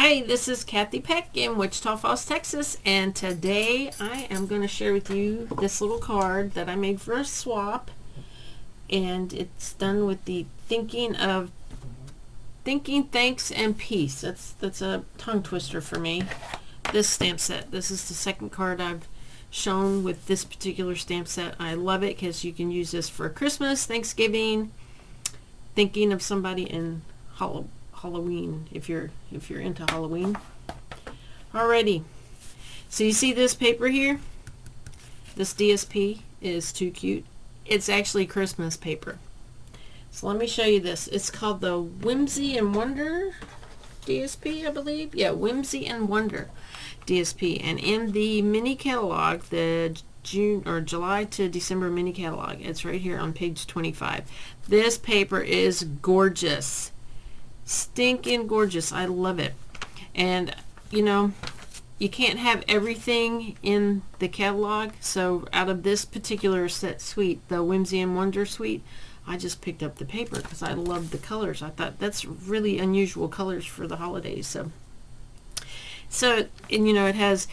Hi, this is Kathy Peck in Wichita Falls, Texas, and today I am going to share with you this little card that I made for a swap, and it's done with the thinking, thanks, and peace. That's a tongue twister for me. This stamp set. This is the second card I've shown with this particular stamp set. I love it because you can use this for Christmas, Thanksgiving, thinking of somebody, and Halloween if you're into Halloween. Alrighty, so you see this paper here? This DSP is too cute. It's actually Christmas paper. So let me show you this. It's called the Whimsy and Wonder DSP, I believe. Yeah, Whimsy and Wonder DSP. And in the mini catalog, the June or July to December mini catalog, it's right here on page 25. This paper is gorgeous. Stinking gorgeous. I love it. And you know, you can't have everything in the catalog, so out of this particular set suite, the Whimsy and Wonder suite, I just picked up the paper because I love the colors. I thought that's really unusual colors for the holidays. So and you know, it has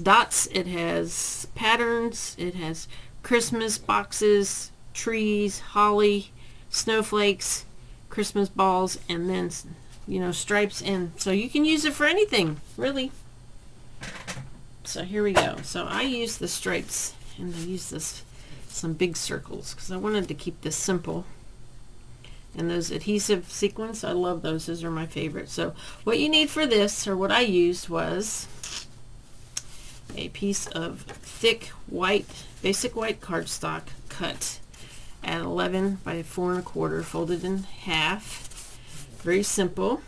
dots, it has patterns, it has Christmas boxes, trees, holly, snowflakes, Christmas balls, and then, you know, stripes, and so you can use it for anything, really. So here we go. So I use the stripes, and I use some big circles because I wanted to keep this simple. And those adhesive sequins, I love those. Those are my favorite. So what you need for this, or what I used, was a piece of thick white, basic white cardstock cut at 11 by 4 1/4, folded in half. Very simple.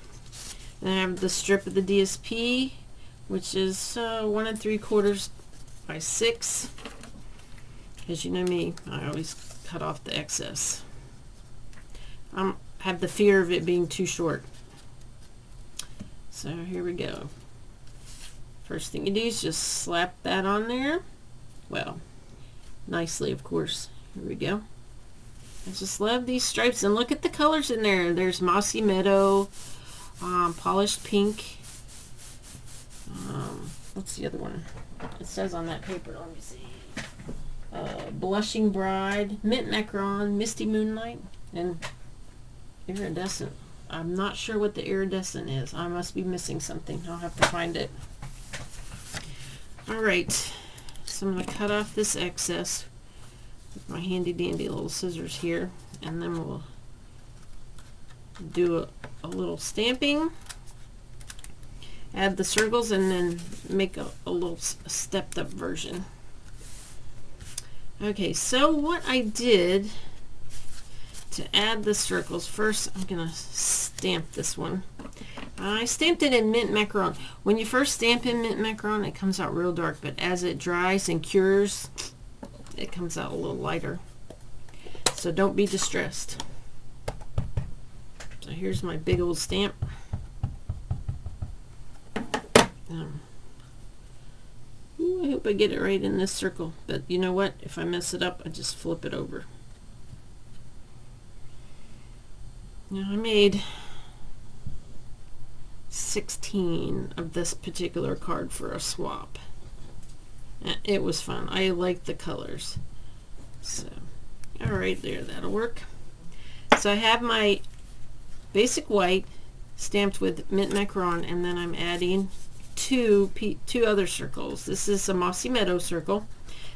Then I have the strip of the DSP, which is 1 3/4 by 6. As you know me, I always cut off the excess. I have the fear of it being too short. So here we go. First thing you do is just slap that on there. Well, nicely, of course. Here we go. I just love these stripes, and look at the colors in there. There's Mossy Meadow, Polished Pink. What's the other one? It says on that paper. Let me see. Blushing Bride, Mint Macaron, Misty Moonlight, and Iridescent. I'm not sure what the iridescent is. I must be missing something. I'll have to find it. Alright, so I'm going to cut off this excess with my handy dandy little scissors here, and then we'll do a little stamping, add the circles, and then make a little stepped up version. Okay, so what I did to add the circles, first I'm gonna stamp this one. I stamped it in Mint Macaron. When you first stamp in Mint Macaron, it comes out real dark, but as it dries and cures, it comes out a little lighter. So don't be distressed. So here's my big old stamp. I hope I get it right in this circle, but you know what? If I mess it up, I just flip it over. Now I made 16 of this particular card for a swap. It was fun. I like the colors. So, alright, there, that'll work. So I have my basic white stamped with Mint Macaron, and then I'm adding two other circles. This is a Mossy Meadow circle.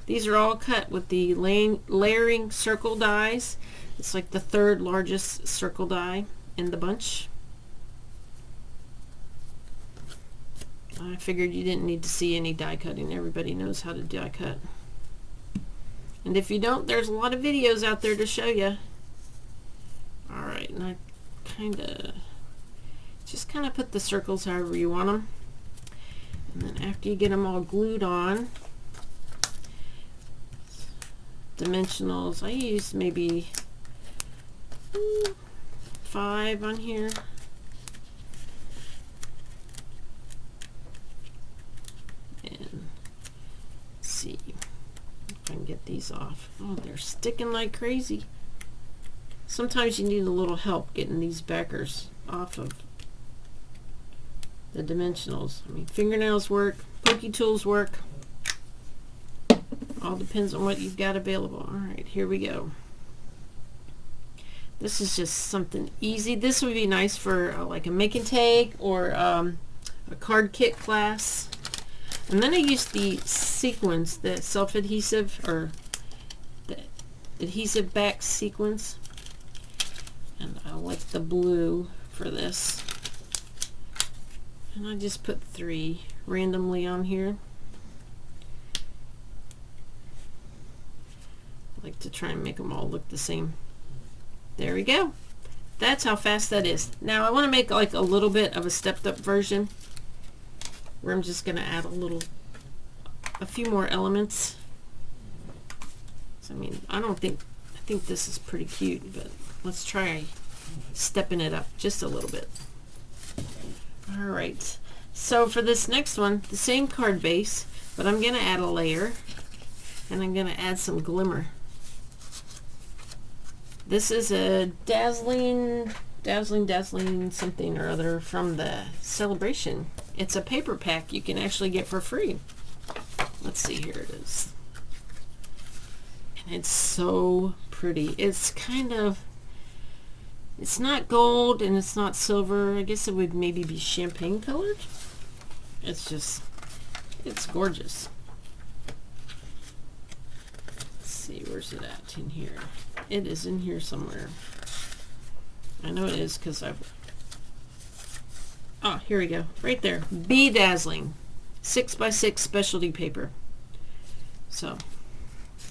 These are all cut with the layering circle dies. It's like the third largest circle die in the bunch. I figured you didn't need to see any die cutting. Everybody knows how to die cut. And if you don't, there's a lot of videos out there to show you. Alright, and I just kind of put the circles however you want them. And then after you get them all glued on, dimensionals, I used maybe 5 on here. And let's see if I can get these off. Oh, they're sticking like crazy. Sometimes you need a little help getting these backers off of the dimensionals. I mean, fingernails work, pokey tools work. All depends on what you've got available. All right, here we go. This is just something easy. This would be nice for like a make and take or a card kit class. And then I used the sequins, the self-adhesive or the adhesive back sequins. And I like the blue for this. And I just put 3 randomly on here. I like to try and make them all look the same. There we go. That's how fast that is. Now I want to make like a little bit of a stepped up version where I'm just going to add a few more elements. So, I mean, I think this is pretty cute, but let's try stepping it up just a little bit. All right. So for this next one, the same card base, but I'm going to add a layer and I'm going to add some glimmer. This is a dazzling something or other from the celebration. It's a paper pack you can actually get for free. Let's see, here it is. And it's so pretty. It's kind of, it's not gold and it's not silver. I guess it would maybe be champagne colored. It's gorgeous. Let's see, where's it at in here? It is in here somewhere. I know it is because oh, here we go. Right there. Bedazzling. 6x6 specialty paper. So,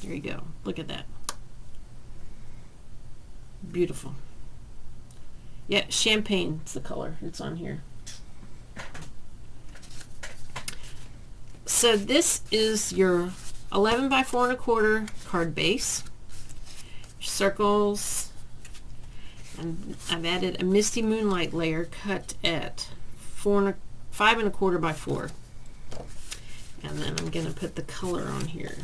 here you go. Look at that. Beautiful. Yeah, champagne. It's the color. It's on here. So this is your 11 by 4 1/4 card base. Circles, and I've added a Misty Moonlight layer cut at 5 1/4 by 4, and then I'm going to put the color on here.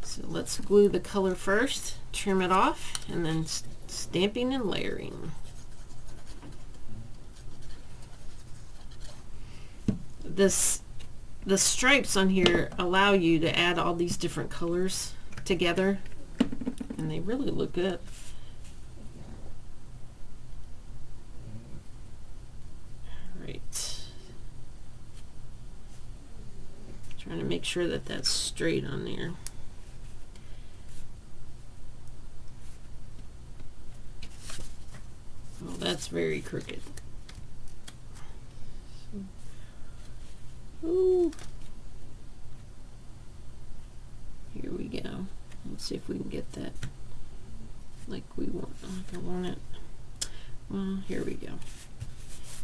So let's glue the color first, trim it off, and then stamping and layering. The stripes on here allow you to add all these different colors together. And they really look good. All right. Trying to make sure that that's straight on there. Oh, that's very crooked. Ooh. Here we go. Let's see if we can get that like we want. Like I want it. Well, here we go.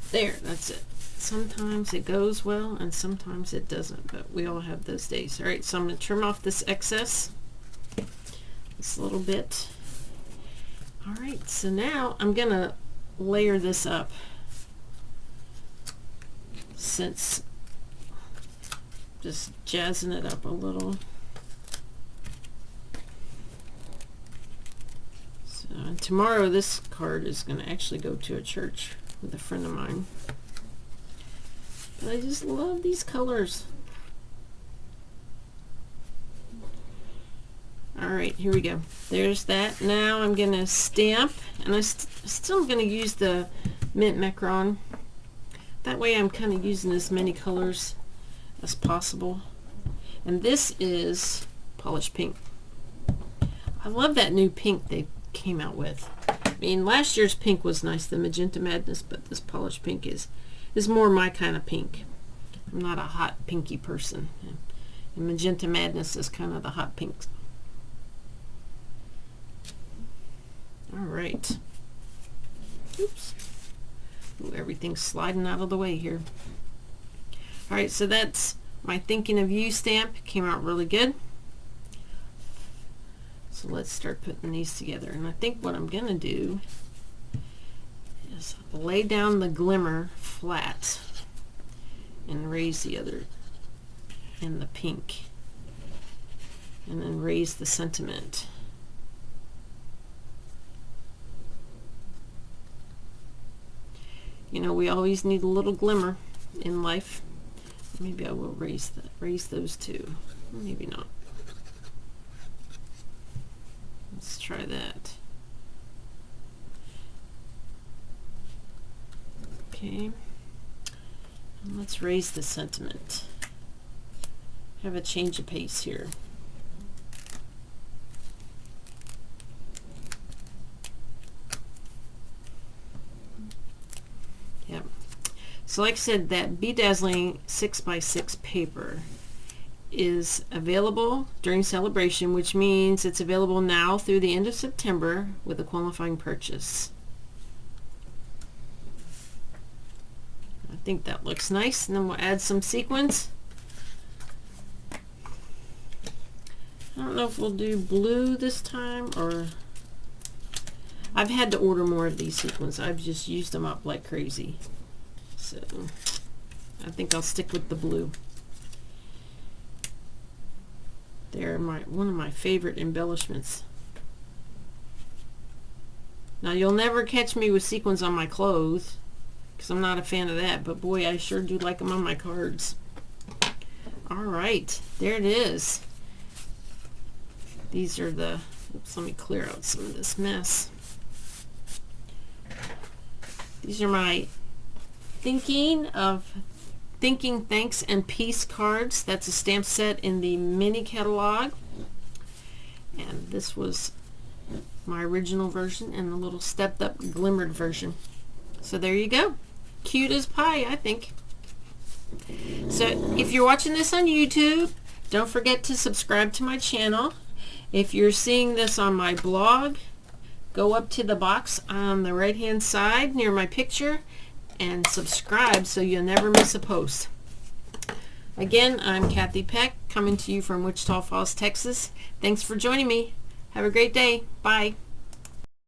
There, that's it. Sometimes it goes well and sometimes it doesn't, but we all have those days. All right, so I'm going to trim off this excess, this little bit. All right, so now I'm going to layer this up. Since just jazzing it up a little. And tomorrow this card is going to actually go to a church with a friend of mine. But I just love these colors. Alright, here we go. There's that. Now I'm going to stamp, and I still going to use the mint macaron. That way I'm kind of using as many colors as possible. And this is polished pink. I love that new pink they came out with. I mean, last year's pink was nice, the Magenta Madness, but this polished pink is more my kind of pink. I'm not a hot pinky person. And Magenta Madness is kind of the hot pink. All right. Oops. Ooh, everything's sliding out of the way here. All right, so that's my Thinking of You stamp. Came out really good. So let's start putting these together. And I think what I'm going to do is lay down the glimmer flat and raise the other and the pink. And then raise the sentiment. You know, we always need a little glimmer. in life. Maybe I will raise those two. Maybe not. Let's try that. Okay. And let's raise the sentiment. Have a change of pace here. Yep. So like I said, that Bedazzling 6x6 paper is available during celebration, which means it's available now through the end of September with a qualifying purchase. I think that looks nice, and then we'll add some sequins. I don't know if we'll do blue this time, or I've had to order more of these sequins. I've just used them up like crazy. So I think I'll stick with the blue. They're one of my favorite embellishments. Now you'll never catch me with sequins on my clothes because I'm not a fan of that, but boy, I sure do like them on my cards. Alright, there it is. These are the, oops, let me clear out some of this mess. These are my Thinking Thanks and Peace cards. That's a stamp set in the mini catalog. And this was my original version and the little stepped up glimmered version. So there you go. Cute as pie, I think. So if you're watching this on YouTube, don't forget to subscribe to my channel. If you're seeing this on my blog, go up to the box on the right hand side near my picture and subscribe so you'll never miss a post. Again, I'm Kathy Peck, coming to you from Wichita Falls, Texas. Thanks for joining me. Have a great day. Bye.